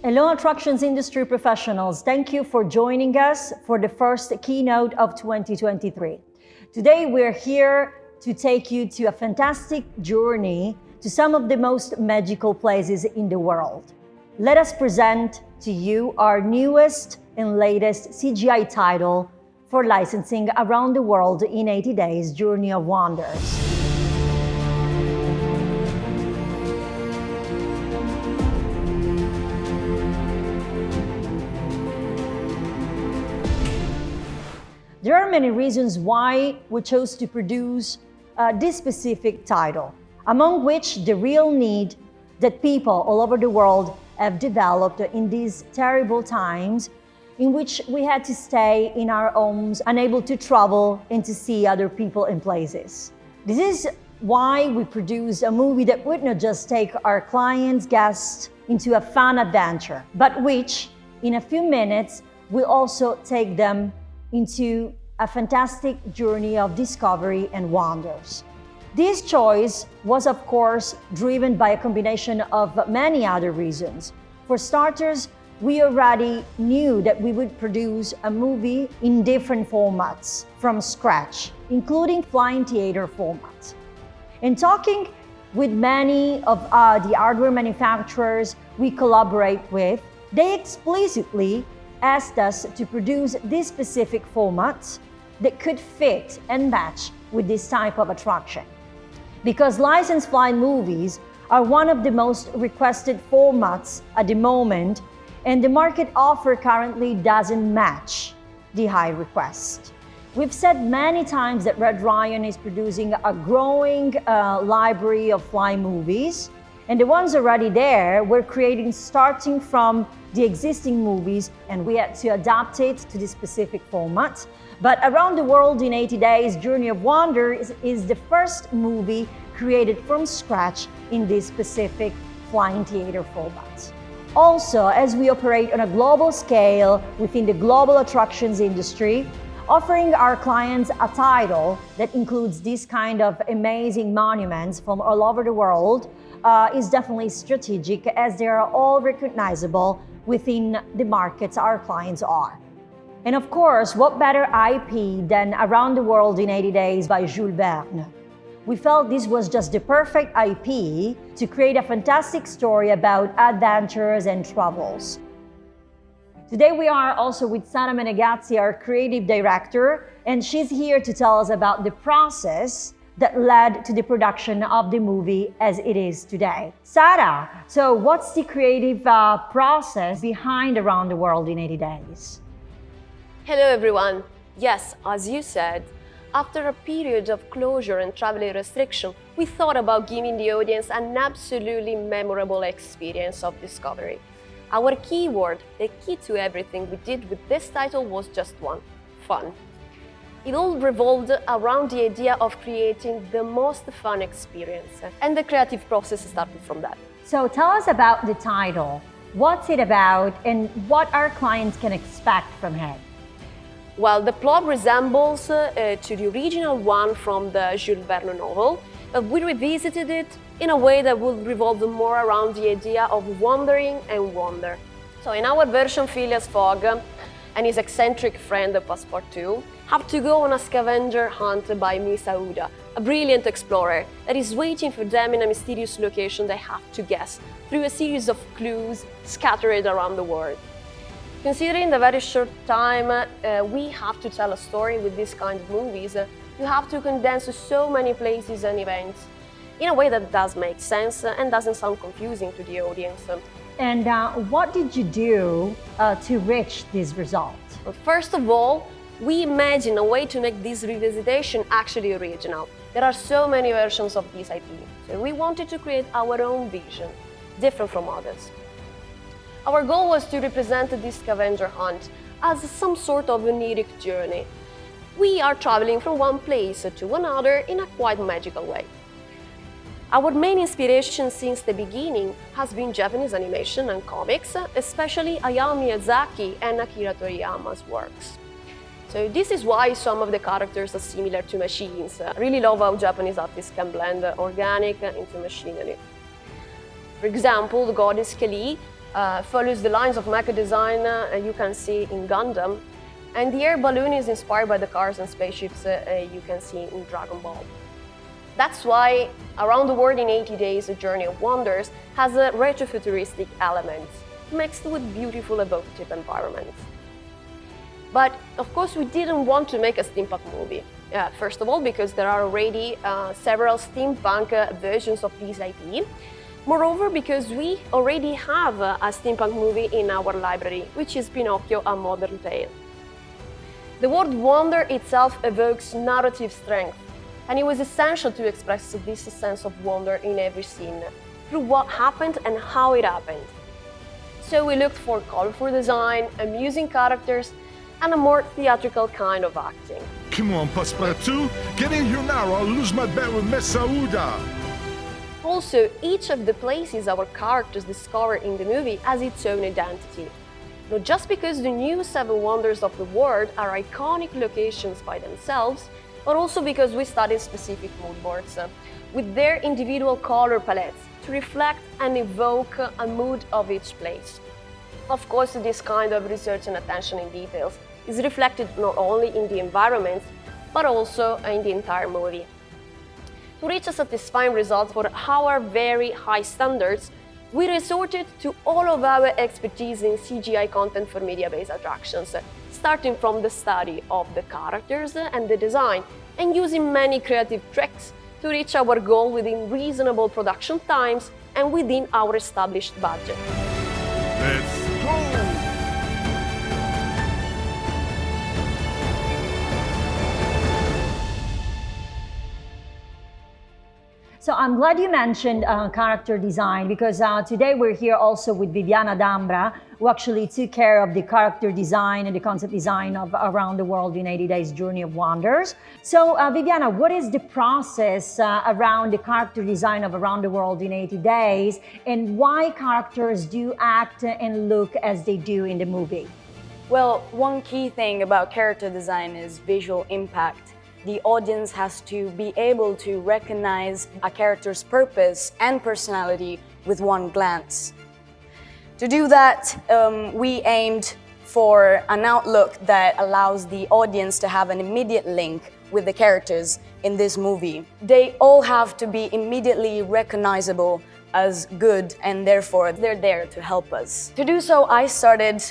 Hello, attractions industry professionals. Thank you for joining us for the first keynote of 2023. Today, we're here to take you to a fantastic journey to some of the most magical places in the world. Let us present to you our newest and latest CGI title for licensing around the world in 80 days, Journey of Wonders. There are many reasons why we chose to produce this specific title, among which the real need that people all over the world have developed in these terrible times in which we had to stay in our homes, unable to travel and to see other people and places. This is why we produced a movie that would not just take our clients, guests into a fun adventure, but which, in a few minutes, will also take them into a fantastic journey of discovery and wonders. This choice was, of course, driven by a combination of many other reasons. For starters, we already knew that we would produce a movie in different formats from scratch, including flying theater formats. In talking with many of the hardware manufacturers we collaborate with, they explicitly asked us to produce this specific format that could fit and match with this type of attraction. Because licensed flying movies are one of the most requested formats at the moment, and the market offer currently doesn't match the high request. We've said many times that Red Lion is producing a growing library of flying movies, and the ones already there we're creating starting from the existing movies, and we had to adapt it to this specific format. But Around the World in 80 Days, Journey of Wonders is the first movie created from scratch in this specific flying theater format. Also, as we operate on a global scale within the global attractions industry, offering our clients a title that includes this kind of amazing monuments from all over the world is definitely strategic, as they are all recognizable within the markets our clients are. And of course, what better IP than Around the World in 80 Days by Jules Verne? We felt this was just the perfect IP to create a fantastic story about adventures and travels. Today we are also with Sara Menegazzi, our creative director, and she's here to tell us about the process that led to the production of the movie as it is today. Sara, so what's the creative process behind Around the World in 80 Days? Hello everyone. Yes, as you said, after a period of closure and travel restriction, we thought about giving the audience an absolutely memorable experience of discovery. Our keyword, the key to everything we did with this title, was just one: fun. It all revolved around the idea of creating the most fun experience, and the creative process started from that. So tell us about the title. What's it about and what our clients can expect from it? Well, the plot resembles to the original one from the Jules Verne novel, but we revisited it in a way that would revolve more around the idea of wandering and wonder. So in our version, Phileas Fogg and his eccentric friend Passepartout have to go on a scavenger hunt by Miss Aouda, a brilliant explorer that is waiting for them in a mysterious location they have to guess through a series of clues scattered around the world. Considering the very short time we have to tell a story with this kind of movies, you have to condense so many places and events in a way that does make sense and doesn't sound confusing to the audience. And what did you do to reach this result? Well, first of all, we imagined a way to make this revisitation actually original. There are so many versions of this IP, so we wanted to create our own vision, different from others. Our goal was to represent this scavenger hunt as some sort of oniric journey. We are traveling from one place to another in a quite magical way. Our main inspiration since the beginning has been Japanese animation and comics, especially Hayao Miyazaki and Akira Toriyama's works. So this is why some of the characters are similar to machines. I really love how Japanese artists can blend organic into machinery. For example, the goddess Kali follows the lines of mecha design you can see in Gundam, and the air balloon is inspired by the cars and spaceships you can see in Dragon Ball. That's why Around the World in 80 Days, A Journey of Wonders has a retrofuturistic element, mixed with beautiful evocative environments. But of course we didn't want to make a steampunk movie. First of all, because there are already several steampunk versions of this IP. Moreover, because we already have a steampunk movie in our library, which is Pinocchio: A Modern Tale. The word wonder itself evokes narrative strength, and it was essential to express this sense of wonder in every scene, through what happened and how it happened. So we looked for colorful design, amusing characters, and a more theatrical kind of acting. Come on, Passepartout, get in here now or I'll lose my bet with Miss Saouda. Also, each of the places our characters discover in the movie has its own identity. Not just because the new Seven Wonders of the World are iconic locations by themselves, but also because we studied specific mood boards with their individual color palettes to reflect and evoke a mood of each place. Of course, this kind of research and attention in details is reflected not only in the environment, but also in the entire movie. To reach a satisfying result for our very high standards, we resorted to all of our expertise in CGI content for media-based attractions, starting from the study of the characters and the design, and using many creative tricks to reach our goal within reasonable production times and within our established budget. Let's go! So I'm glad you mentioned character design, because today we're here also with Viviana D'Ambra, who actually took care of the character design and the concept design of Around the World in 80 Days Journey of Wonders. So Viviana, what is the process around the character design of Around the World in 80 Days, and why characters do act and look as they do in the movie? Well, one key thing about character design is visual impact. The audience has to be able to recognize a character's purpose and personality with one glance. To do that, we aimed for an outlook that allows the audience to have an immediate link with the characters in this movie. They all have to be immediately recognizable as good, and therefore they're there to help us. To do so, I started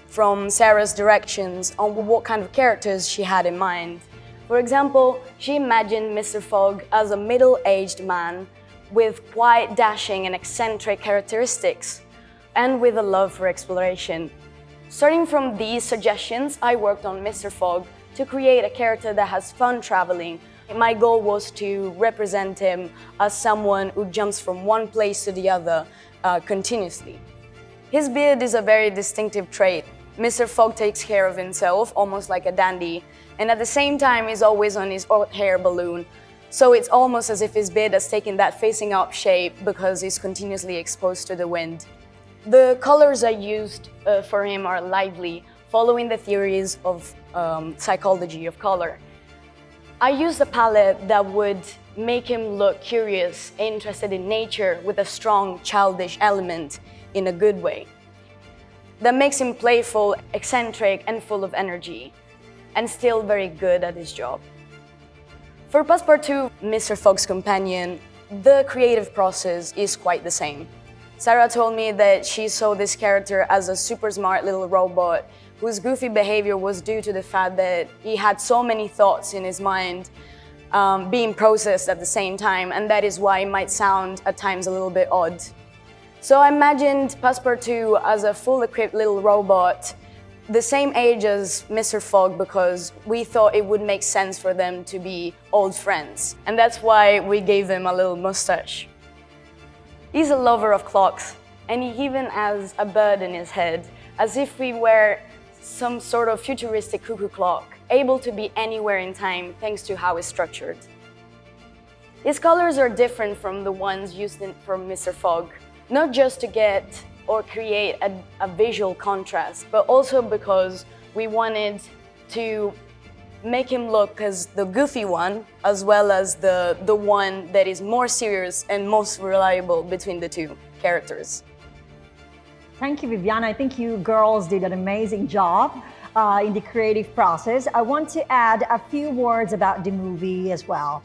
from Sarah's directions on what kind of characters she had in mind. For example, she imagined Mr. Fogg as a middle-aged man with quite dashing and eccentric characteristics, and with a love for exploration. Starting from these suggestions, I worked on Mr. Fogg to create a character that has fun traveling. My goal was to represent him as someone who jumps from one place to the other continuously. His beard is a very distinctive trait. Mr. Fogg takes care of himself, almost like a dandy, and at the same time he's always on his hot air balloon. So it's almost as if his beard has taken that facing up shape because he's continuously exposed to the wind. The colors I used for him are lively, following the theories of psychology of color. I used a palette that would make him look curious, interested in nature, with a strong childish element in a good way. That makes him playful, eccentric, and full of energy, and still very good at his job. For Passepartout, Mr. Fogg's companion, the creative process is quite the same. Sarah told me that she saw this character as a super smart little robot whose goofy behavior was due to the fact that he had so many thoughts in his mind being processed at the same time, and that is why it might sound at times a little bit odd. So I imagined Passepartout as a full-equipped little robot, the same age as Mr. Fogg, because we thought it would make sense for them to be old friends. And that's why we gave him a little mustache. He's a lover of clocks, and he even has a bird in his head, as if we were some sort of futuristic cuckoo clock, able to be anywhere in time thanks to how it's structured. His colors are different from the ones used for Mr. Fogg. Not just to get or create a visual contrast, but also because we wanted to make him look as the goofy one, as well as the one that is more serious and most reliable between the two characters. Thank you, Viviana. I think you girls did an amazing job in the creative process. I want to add a few words about the movie as well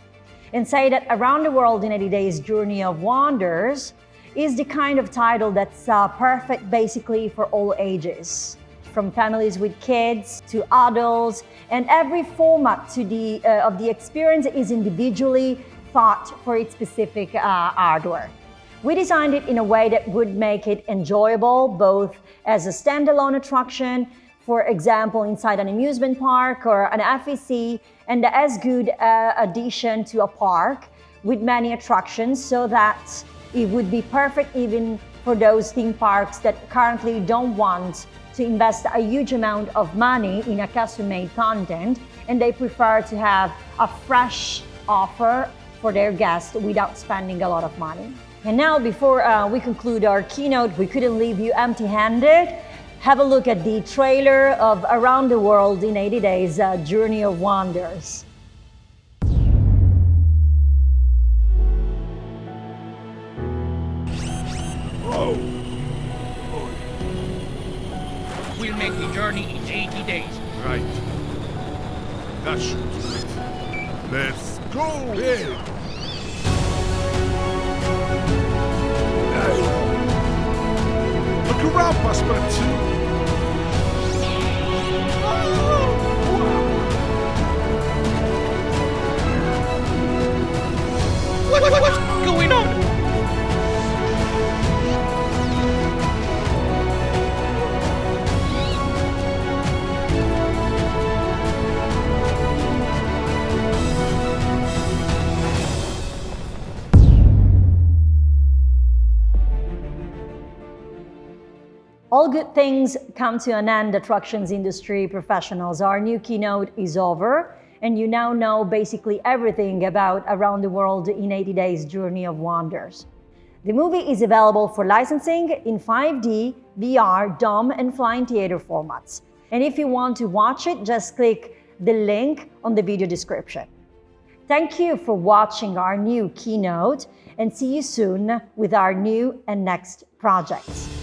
and say that Around the World in 80 Days Journey of Wonders is the kind of title that's perfect basically for all ages, from families with kids to adults, and every format of the experience is individually thought for its specific hardware. We designed it in a way that would make it enjoyable, both as a standalone attraction, for example, inside an amusement park or an FEC, and as good addition to a park with many attractions, so that it would be perfect even for those theme parks that currently don't want to invest a huge amount of money in a custom-made content, and they prefer to have a fresh offer for their guests without spending a lot of money. And now, before we conclude our keynote, we couldn't leave you empty-handed. Have a look at the trailer of Around the World in 80 Days, Journey of Wonders. Oh, We'll make the journey in 80 days. right. That should do it. Let's go! Hey. Look around, Passepartout. What's going on? All good things come to an end, attractions industry professionals. Our new keynote is over, and you now know basically everything about Around the World in 80 Days Journey of Wonders. The movie is available for licensing in 5D, VR, dome, and flying theater formats. And if you want to watch it, just click the link on the video description. Thank you for watching our new keynote, and see you soon with our new and next projects.